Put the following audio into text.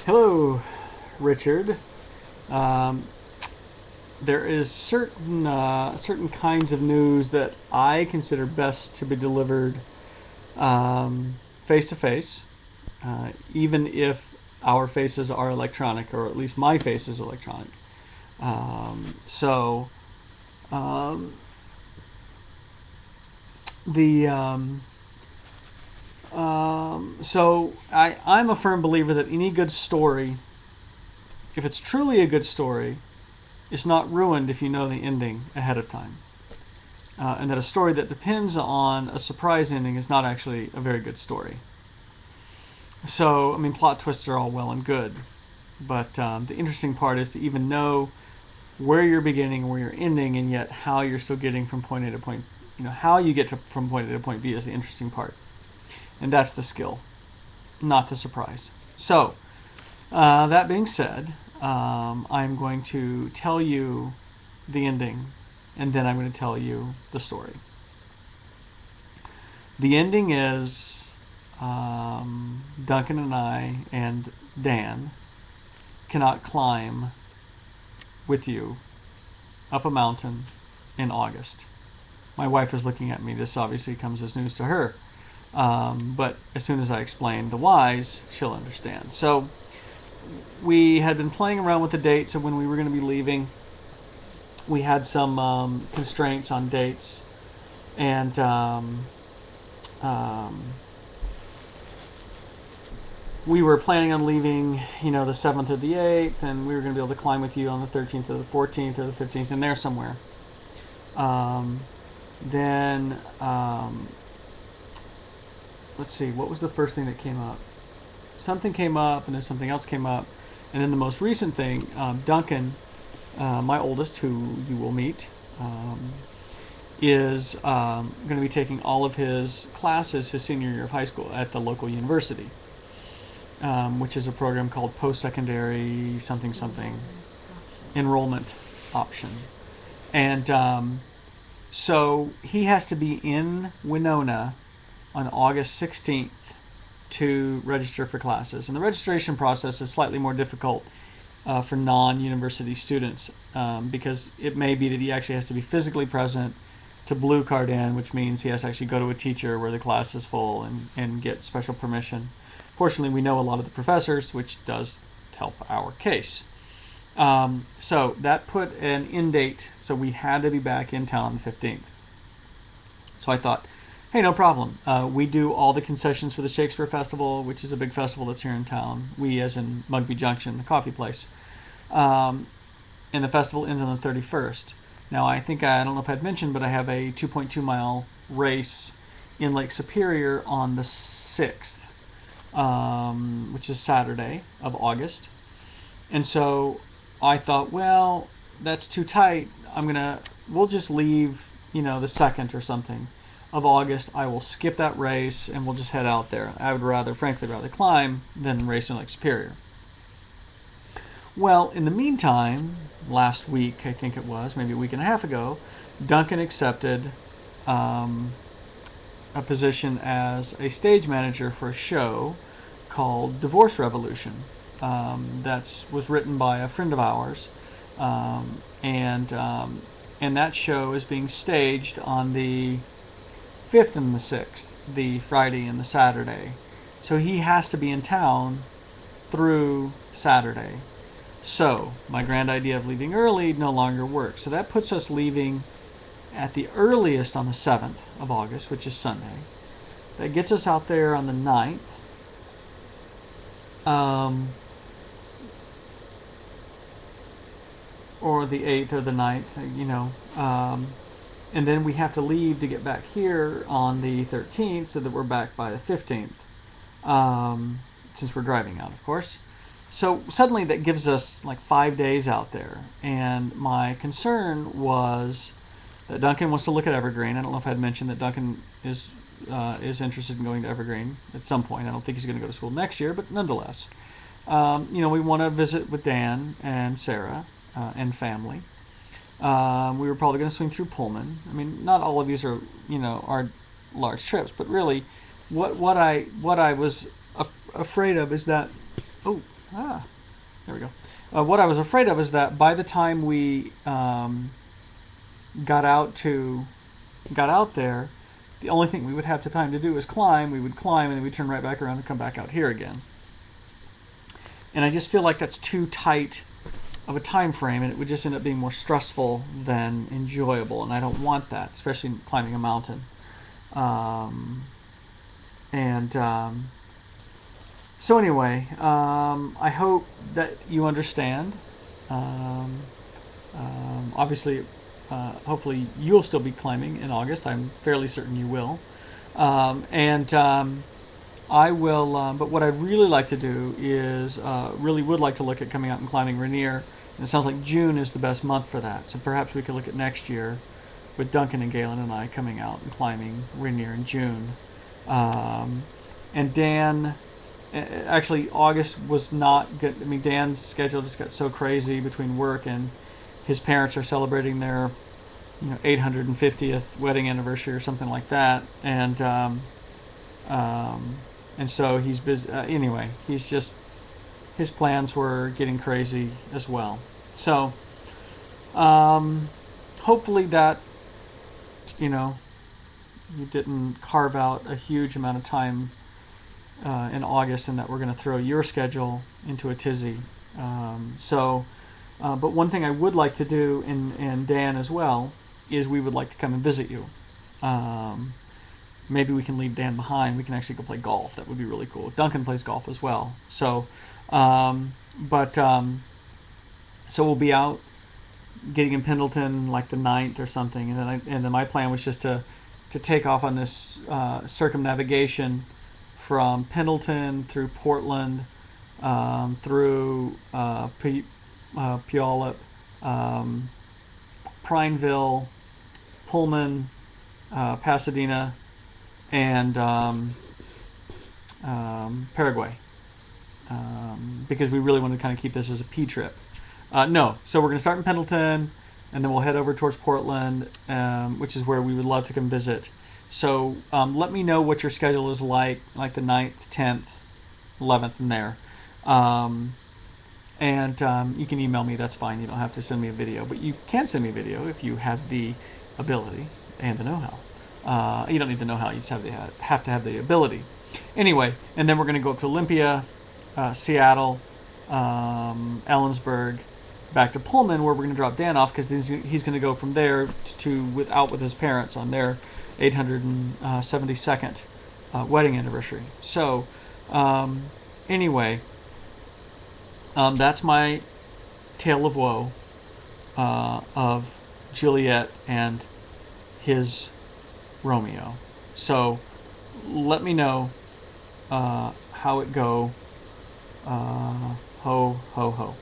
Hello, Richard. Um, there is certain kinds of news that I consider best to be delivered face to face, even if our faces are electronic, or at least my face is electronic. So the I'm a firm believer that any good story, if it's truly a good story, is not ruined if you know the ending ahead of time. And that a story that depends on a surprise ending is not actually a very good story. So, I mean, plot twists are all well and good, but the interesting part is to even know where you're beginning and where you're ending, and yet how you're still getting from point A to point, how you get from point A to point B is the interesting part. And that's the skill, not the surprise. So, that being said, I'm going to tell you the ending, and then I'm going to tell you the story. The ending is Duncan and I and Dan cannot climb with you up a mountain in August. My wife is looking at me. This obviously comes as news to her. But as soon as I explain the whys, she'll understand. So we had been playing around with the dates of when we were going to be leaving. We had some constraints on dates, and we were planning on leaving, the 7th or the 8th, and we were going to be able to climb with you on the 13th or the 14th or the 15th, in there somewhere. Then let's see, what was the first thing that came up? Something came up, and then something else came up, and then the most recent thing, Duncan, my oldest, who you will meet, is going to be taking all of his classes his senior year of high school at the local university, which is a program called post-secondary something enrollment option. And so he has to be in Winona on August 16th to register for classes. And the registration process is slightly more difficult for non-university students, because it may be that he actually has to be physically present to blue card in, which means he has to actually go to a teacher where the class is full and get special permission. Fortunately, we know a lot of the professors, which does help our case. So that put an end date, so we had to be back in town on the 15th. So I thought, hey, no problem. We do all the concessions for the Shakespeare Festival, which is a big festival that's here in town. We, as in Mugby Junction, the coffee place. And the festival ends on the 31st. Now, I don't know if I'd mentioned, but I have a 2.2 mile race in Lake Superior on the 6th, which is Saturday of August. And so I thought, well, that's too tight. We'll just leave, the 2nd or something of August. I will skip that race and we'll just head out there. I would frankly rather climb than race in Lake Superior. Well, in the meantime, last week, I think it was, maybe a week and a half ago, Duncan accepted a position as a stage manager for a show called Divorce Revolution. That was written by a friend of ours, and that show is being staged on the 5th and the 6th, the Friday and the Saturday. So he has to be in town through Saturday. So my grand idea of leaving early no longer works. So that puts us leaving at the earliest on the 7th of August, which is Sunday. That gets us out there on the 9th. Or the 8th or the 9th, and then we have to leave to get back here on the 13th so that we're back by the 15th, since we're driving out, of course. So suddenly that gives us like 5 days out there, and my concern was that Duncan wants to look at Evergreen. I don't know if I had mentioned that Duncan is interested in going to Evergreen at some point. I don't think he's going to go to school next year, but nonetheless, we want to visit with Dan and Sarah and family. We were probably going to swing through Pullman. I mean, not all of these are large trips, but really, what I was afraid of is that There we go. What I was afraid of is that by the time we got out there, the only thing we would have the time to do is climb. We would climb and then we'd turn right back around and come back out here again. And I just feel like that's too tight of a time frame, and it would just end up being more stressful than enjoyable, and I don't want that, especially climbing a mountain. So anyway, I hope that you understand. Obviously, hopefully you'll still be climbing in August. I'm fairly certain you will. I will, but what I'd really like to do is, really would like to look at coming out and climbing Rainier. And it sounds like June is the best month for that. So perhaps we could look at next year with Duncan and Galen and I coming out and climbing Rainier in June. And Dan, actually August was not good. I mean, Dan's schedule just got so crazy between work and his parents are celebrating their 850th wedding anniversary or something like that. And so he's busy. Anyway, he's just, his plans were getting crazy as well. So hopefully that, you didn't carve out a huge amount of time in August, and that we're going to throw your schedule into a tizzy. But one thing I would like to do, and Dan as well, is we would like to come and visit you. Maybe we can leave Dan behind. We can actually go play golf. That would be really cool. Duncan plays golf as well. So we'll be out getting in Pendleton like the 9th or something, and then my plan was just to take off on this circumnavigation from Pendleton through Portland, through Puyallup, Prineville, Pullman, Pasadena, and Paraguay, because we really want to kind of keep this as a P trip. So we're going to start in Pendleton, and then we'll head over towards Portland, which is where we would love to come visit. So let me know what your schedule is like the 9th, 10th, 11th, and there. You can email me, that's fine. You don't have to send me a video, but you can send me a video if you have the ability and the know-how. You don't need the know-how, you just have to have the ability. Anyway, and then we're going to go up to Olympia, Seattle, Ellensburg, back to Pullman, where we're going to drop Dan off, because he's going to go from there out with his parents on their 872nd wedding anniversary. So anyway, that's my tale of woe of Juliet and his Romeo. So let me know how it go. Ho, ho, ho.